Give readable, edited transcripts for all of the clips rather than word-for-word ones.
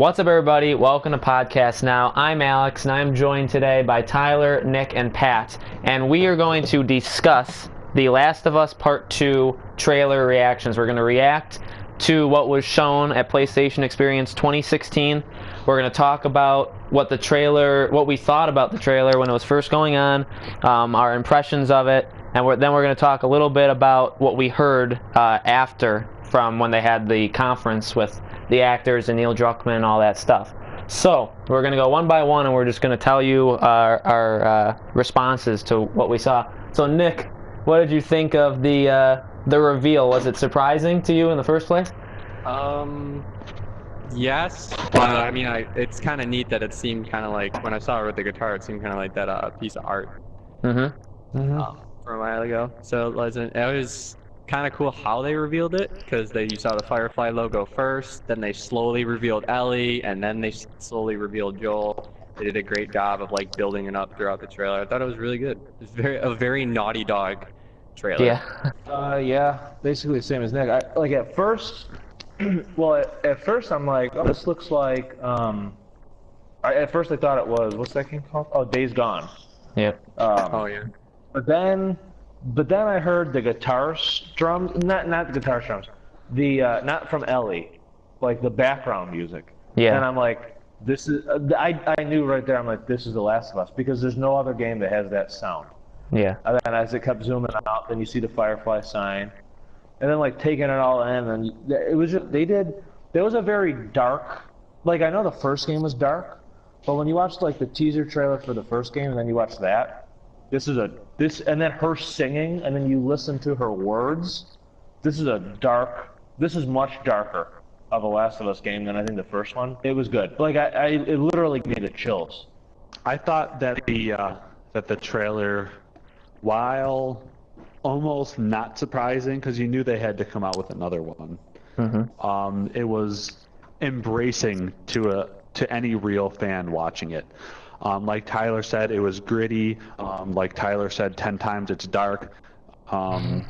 What's up, everybody? Welcome to Podcast Now. I'm Alex, and I'm joined today by Tyler, Nick, and Pat, and we are going to discuss The Last of Us Part 2 trailer reactions. We're going to react to what was shown at PlayStation Experience 2016. We're going to talk about what we thought about the trailer when it was first going on, our impressions of it, and then we're going to talk a little bit about what we heard after from when they had the conference with the actors and Neil Druckmann and all that stuff. So we're going to go one by one, and we're just going to tell you our responses to what we saw. So Nick, what did you think of the reveal? Was it surprising to you in the first place? Yes, but I mean, it's kind of neat that it seemed kind of like, when I saw it with the guitar, it seemed kind of like that piece of art from a while ago. So it was kind of cool how they revealed it, because you saw the Firefly logo first, then they slowly revealed Ellie, and then they slowly revealed Joel. They did a great job of like building it up throughout the trailer. I thought it was really good. It's a very Naughty Dog trailer. Yeah. Yeah, basically the same as Nick. At first, at first I'm like, oh, this looks like, at first I thought it was, what's that game called? Oh, Days Gone. Yep. Oh yeah. But then I heard the guitar strums, not the guitar strums, not from Ellie, like the background music. Yeah. And I'm like, this is, I knew right there, I'm like, this is The Last of Us, because there's no other game that has that sound. Yeah. And then as it kept zooming out, then you see the Firefly sign. And then like taking it all in, and it was just, there was a very dark, like I know the first game was dark, but when you watch like the teaser trailer for the first game and then you watch that, and then her singing, and then you listen to her words, this is much darker of a Last of Us game than I think the first one. It was good. Like it literally gave me the chills. I thought that the trailer, while almost not surprising, because you knew they had to come out with another one, it was embracing to any real fan watching it. Like Tyler said, it was gritty. Like Tyler said 10 times, it's dark. You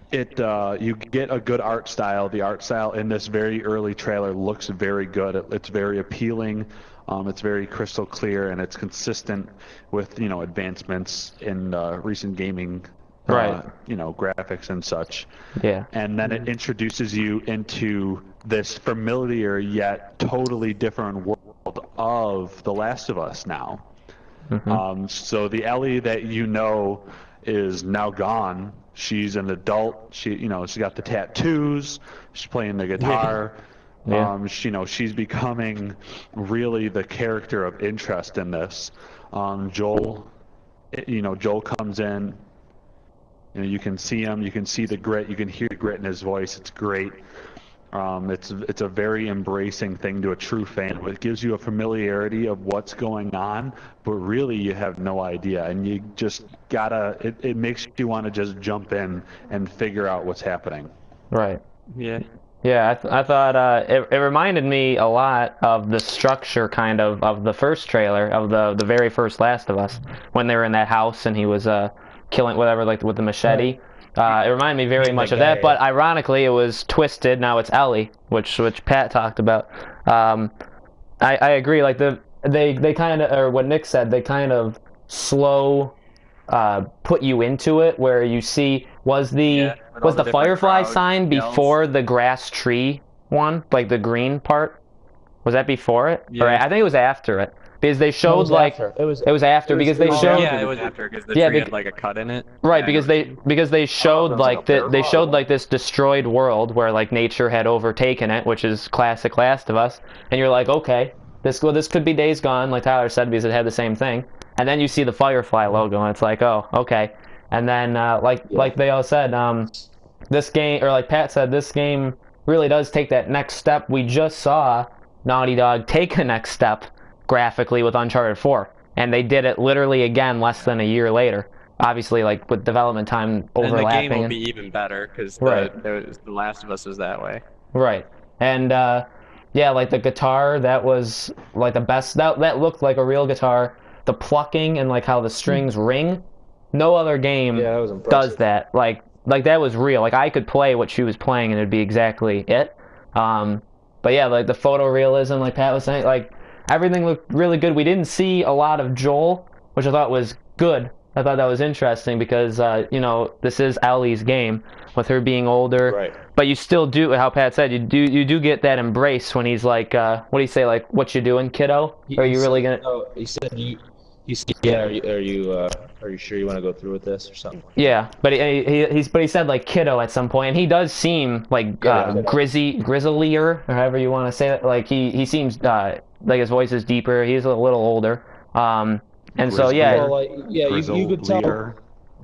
get a good art style. The art style in this very early trailer looks very good. It's very appealing. It's very crystal clear, and it's consistent with advancements in recent gaming, graphics and such. Yeah. And then it introduces you into this familiar yet totally different world of The Last of Us now. So the Ellie that is now gone. She's an adult. She got the tattoos. She's playing the guitar. Yeah. She's becoming really the character of interest in this. Joel comes in. You can see him. You can see the grit. You can hear the grit in his voice. It's great. It's a very embracing thing to a true fan. It gives you a familiarity of what's going on, but really you have no idea, and you just gotta. It makes you want to just jump in and figure out what's happening. Right. Yeah. Yeah, I thought it reminded me a lot of the structure kind of the first trailer of the very first Last of Us, when they were in that house and he was killing whatever, like with the machete. It reminded me very much of that, but ironically it was twisted. Now it's Ellie, which Pat talked about. I agree. Like they kind of, or what Nick said, they kind of slow put you into it, where you see was the Firefly sign before the grass tree one, like the green part? Was that before it? Yeah. Or I think it was after it. Because they showed It was after because they showed. Yeah, it was after, because the tree had like a cut in it. Right, Yeah, because they showed they showed like this destroyed world where like nature had overtaken it, which is classic Last of Us, and you're like, okay, this could be Days Gone, like Tyler said, because it had the same thing. And then you see the Firefly logo, and it's like, oh, okay. And then like they all said, this game, or like Pat said, this game really does take that next step. We just saw Naughty Dog take a next step graphically with Uncharted 4, and they did it literally again less than a year later, obviously, like with development time overlapping. And the game will be even better, because the Last of Us was that way. Right. And yeah, like the guitar, that was like the best. That looked like a real guitar. The plucking and like how the strings ring, no other game does that. Like that was real. Like I could play what she was playing and it'd be exactly it. But yeah, like the photorealism, like Pat was saying, like everything looked really good. We didn't see a lot of Joel, which I thought was good. I thought that was interesting because you know, this is Ellie's game with her being older. Right. But you still do, how Pat said, you do get that embrace when he's like, what do you say, like, what you doing, kiddo? Are you really gonna? Oh, he said He said, "Yeah, are you sure you want to go through with this or something?" Yeah, but he said like kiddo at some point, and he does seem like grizzlier, or however you want to say it. Like he seems like his voice is deeper. He's a little older. And so yeah, Well, like, yeah, you could tell.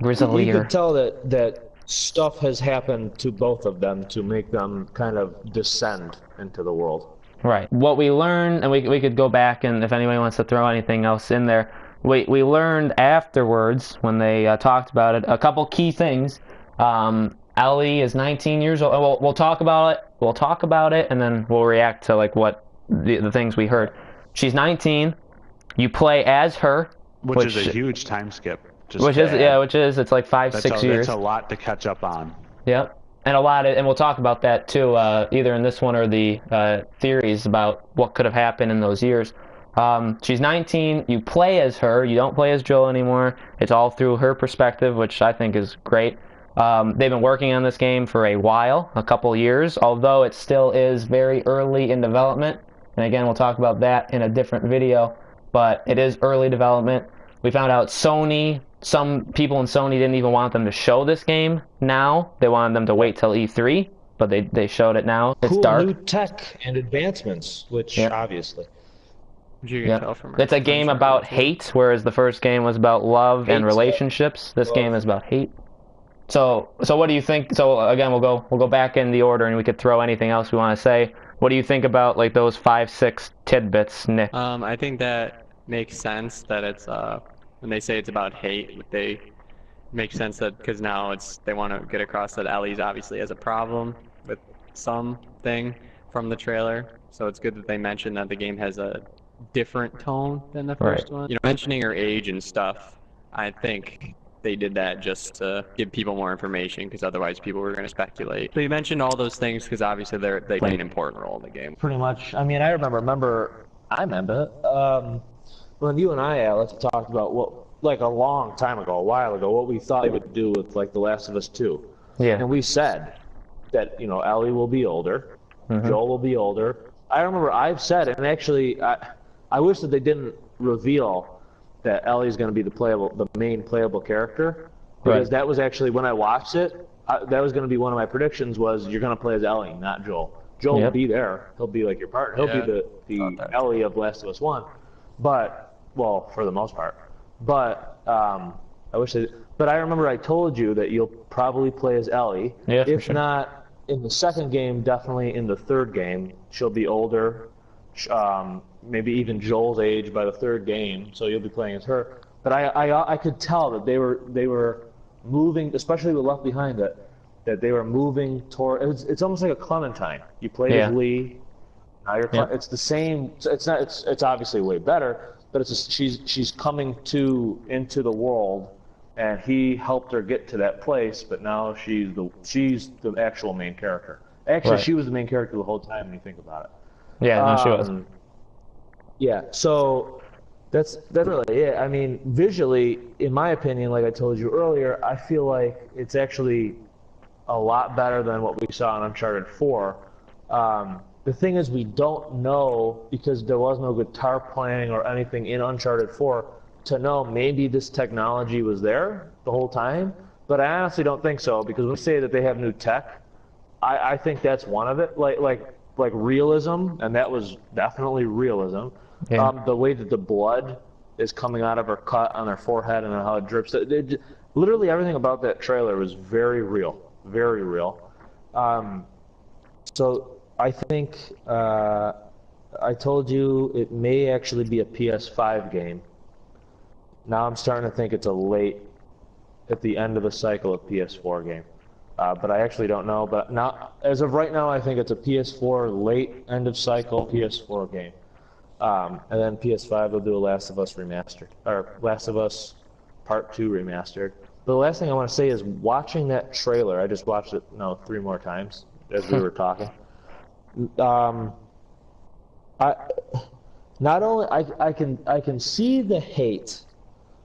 grizzlier. You could tell that stuff has happened to both of them to make them kind of descend into the world. Right. What we learned, and we could go back, and if anybody wants to throw anything else in there, we learned afterwards when they talked about it a couple key things. Ellie is 19 years old. We'll talk about it. We'll talk about it, and then we'll react to like what the things we heard. She's 19. You play as her, which is a huge time skip. Which is it's like 5-6 years. That's a lot to catch up on. Yep. And and we'll talk about that too, either in this one or the theories about what could have happened in those years. She's 19. You play as her. You don't play as Joel anymore. It's all through her perspective, which I think is great. They've been working on this game for a while, a couple years, although it still is very early in development. And again, we'll talk about that in a different video, but it is early development. We found out some people in Sony didn't even want them to show this game now. They wanted them to wait till E3, but they showed it now. It's dark. New tech and advancements, which obviously. You can tell from it's a game about hate, whereas the first game was about love and relationships. This game is about hate. So what do you think? So again, we'll go back in the order, and we could throw anything else we want to say. What do you think about like those 5-6 tidbits, Nick? I think that makes sense that it's when they say it's about hate, they make sense that because now they want to get across that Ellie's obviously has a problem with something from the trailer. So it's good that they mentioned that the game has a different tone than the first one. You know, mentioning her age and stuff, I think they did that just to give people more information because otherwise people were going to speculate. They mentioned all those things because obviously they play an important role in the game. Pretty much. I mean, I remember when you and I, Alex, talked about like a long time ago, a while ago, what we thought they would do with like The Last of Us 2. Yeah. And we said that, you know, Ellie will be older, Joel will be older. I remember I've said, and actually I wish that they didn't reveal that Ellie's going to be the main playable character, because that was actually, when I watched it, that was going to be one of my predictions, was you're going to play as Ellie, not Joel. Joel will be there. He'll be like your partner. He'll be the Ellie of Last of Us 1. But, well, for the most part. But I wish they. But I remember I told you that you'll probably play as Ellie. Yeah, if not in the second game, definitely in the third game. She'll be older, maybe even Joel's age by the third game. So you'll be playing as her. But I could tell that they were moving, especially with Left Behind, that they were moving toward. It's almost like a Clementine. You played as Lee. Now it's the same. It's not. It's obviously way better. But it's she's coming into the world, and he helped her get to that place. But now she's the actual main character. Actually, she was the main character the whole time when you think about it. Yeah, no, she was. Yeah, so that's really it. I mean, visually, in my opinion, like I told you earlier, I feel like it's actually a lot better than what we saw in Uncharted 4. The thing is, we don't know, because there was no guitar playing or anything in Uncharted 4, to know maybe this technology was there the whole time. But I honestly don't think so, because when we say that they have new tech, I think that's one of it. Like realism, and that was definitely realism. Yeah. The way that the blood is coming out of her cut on her forehead and how it drips. Literally everything about that trailer was very real. Very real. So I think I told you it may actually be a PS5 game. Now I'm starting to think it's at the end of the cycle, a PS4 game. But I actually don't know. But now, as of right now, I think it's a PS4 late end of cycle PS4 game. And then PS5 will do a Last of Us remastered, or Last of Us Part 2 remastered. But the last thing I want to say is, watching that trailer, I just watched it 3 more times as we were talking. I not only I can see the hate,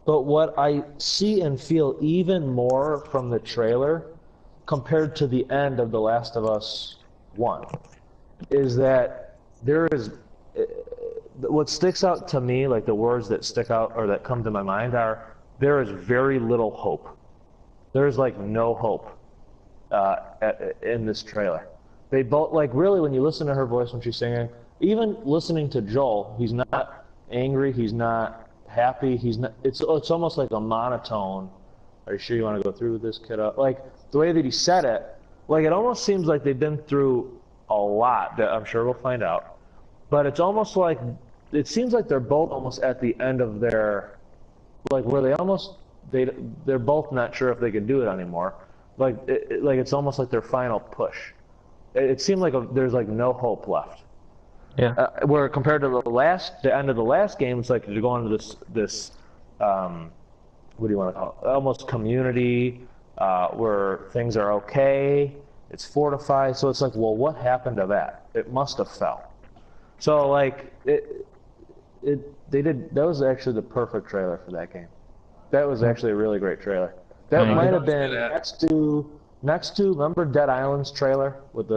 but what I see and feel even more from the trailer compared to the end of The Last of Us 1 is that there is what sticks out to me, like the words that stick out or that come to my mind are there is very little hope. There's like no hope in this trailer. They both, like, really, when you listen to her voice when she's singing, even listening to Joel, he's not angry, he's not happy, he's not. It's almost like a monotone. Are you sure you want to go through with this, kiddo? Like the way that he said it, like it almost seems like they've been through a lot. That I'm sure we'll find out. But it's almost like it seems like they're both almost at the end of their, like where they're both not sure if they can do it anymore. Like it's almost like their final push. It seemed like there's like no hope left. Yeah. Where compared to the end of the last game, it's like you're going to this what do you want to call it? Almost community where things are okay. It's fortified. So it's like, well, what happened to that? It must have fell. So like that was actually the perfect trailer for that game. That was actually a really great trailer. That might have been next to remember Dead Island's trailer with the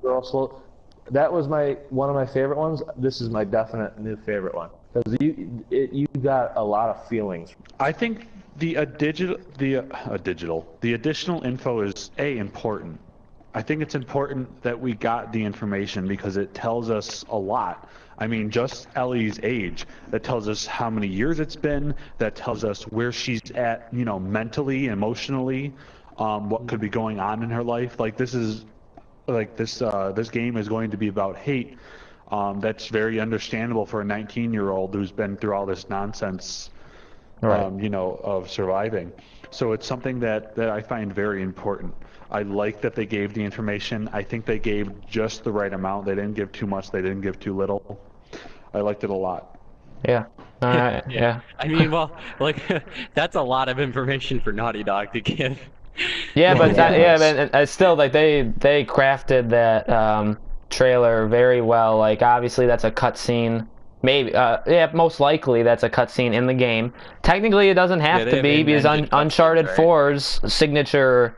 girl slow. That was one of my favorite ones. This is my definite new favorite one because you got a lot of feelings. I think the additional info is important. I think it's important that we got the information because it tells us a lot. I mean, just Ellie's age, that tells us how many years it's been, that tells us where she's at, mentally, emotionally, what could be going on in her life. Like this game is going to be about hate. That's very understandable for a 19-year-old who's been through all this nonsense, Right. Of surviving. So it's something that I find very important. I like that they gave the information. I think they gave just the right amount. They didn't give too much. They didn't give too little. I liked it a lot. Yeah. All right. Yeah. I mean, well, like that's a lot of information for Naughty Dog to give. Yeah, but still, like they crafted that trailer very well. Like obviously that's a cutscene. Maybe, most likely that's a cutscene in the game. Technically, it doesn't have to be because Uncharted 4's signature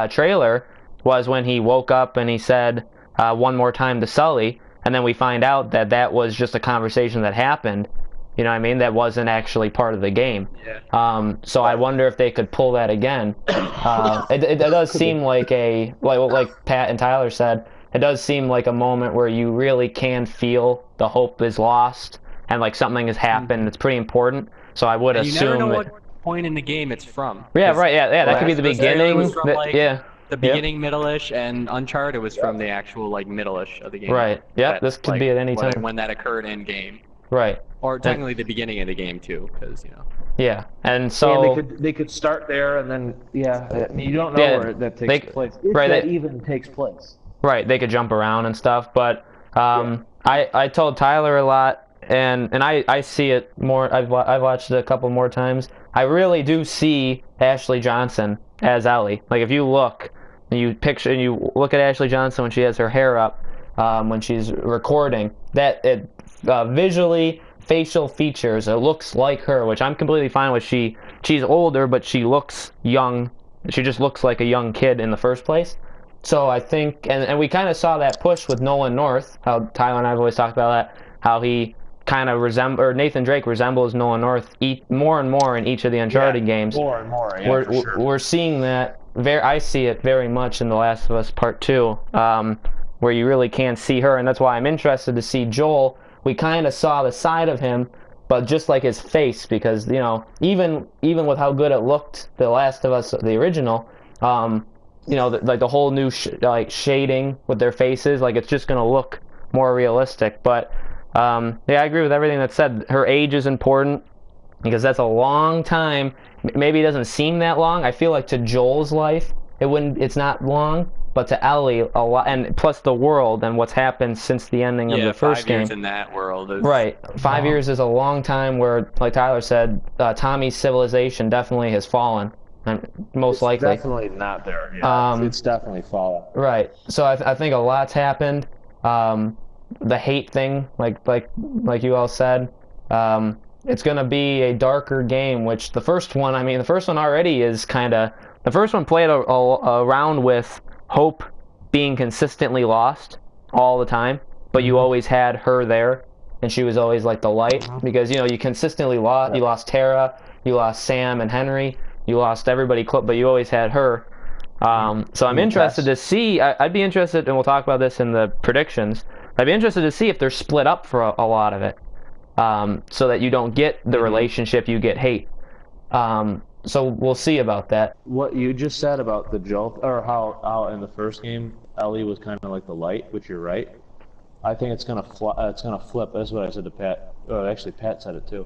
trailer was when he woke up and he said one more time to Sully, and then we find out that was just a conversation that happened. You know what I mean? That wasn't actually part of the game. Yeah. So I wonder if they could pull that again. It does seem like like Pat and Tyler said, it does seem like a moment where you really can feel the hope is lost and like something has happened. It's pretty important. So I would assume. You never know what point in the game it's from. Yeah, right. Yeah, that could be the beginning. The beginning, middle-ish, and Uncharted was from the actual like middle-ish of the game. Right. Yeah, this could be at any time when that occurred in game. Right. Or technically the beginning of the game too, because Yeah, and so they could start there and then you don't know where that takes place. If that even takes place. Right, they could jump around and stuff, but I told Tyler a lot, and I see it more. I've watched it a couple more times. I really do see Ashley Johnson as Ellie. Like if you look, and you look at Ashley Johnson when she has her hair up, when she's recording, that it visually, facial features, it looks like her, which I'm completely fine with. She's older, but she looks young. She just looks like a young kid in the first place. So I think, and we kind of saw that push with Nolan North, how Tyler and I have always talked about that, how he kind of Nathan Drake resembles Nolan North more and more in each of the Uncharted games. More and more, We're seeing that, I see it very much in The Last of Us Part 2, where you really can see her, and that's why I'm interested to see Joel. We kind of saw the side of him, but just like his face, because, even with how good it looked, The Last of Us, the original, like the whole new shading with their faces, like it's just gonna look more realistic. But I agree with everything that's said. Her age is important because that's a long time. Maybe it doesn't seem that long. I feel like to Joel's life, it's not long, but to Ellie a lot, and plus the world and what's happened since the ending of the first game. 5 years in that world is right. 5 years is a long time. Where, like Tyler said, Tommy's civilization definitely has fallen. Most likely. It's definitely not there. Yeah, it's definitely fallen. Right. So I think a lot's happened. the hate thing, like you all said. It's going to be a darker game, which the first one already is kind of, the first one played around with Hope being consistently lost all the time, but you always had her there, and she was always like the light, because, you know, you consistently lost. You lost Tara, you lost Sam and Henry, you lost everybody, but you always had her. So I'm interested to see. I'd be interested, and we'll talk about this in the predictions. I'd be interested to see if they're split up for a lot of it, so that you don't get the relationship, you get hate. So we'll see about that. What you just said about the Joel, or how in the first game Ellie was kind of like the light, which you're right. I think it's gonna flip. That's what I said to Pat. Oh, actually, Pat said it too.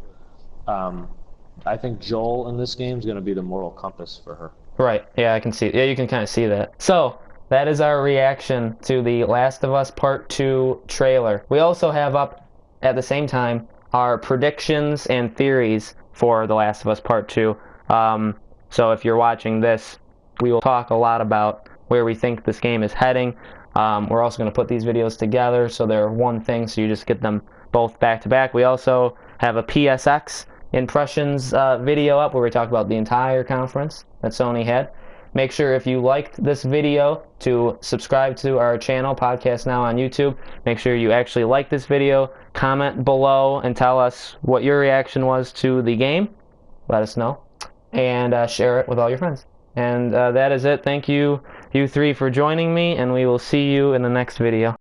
I think Joel in this game is gonna be the moral compass for her. Right. Yeah, I can see. Yeah, you can kind of see that. So that is our reaction to the Last of Us Part 2 trailer. We also have up at the same time our predictions and theories for The Last of Us Part 2. So if you're watching this, we will talk a lot about where we think this game is heading. We're also going to put these videos together so they're one thing, so you just get them both back to back. We also have a PSX impressions video up where we talk about the entire conference that Sony had. Make sure if you liked this video to subscribe to our channel, Podcast Now on YouTube. Make sure you actually like this video, comment below and tell us what your reaction was to the game. Let us know. And share it with all your friends. And that is it. Thank you, you three, for joining me, and we will see you in the next video.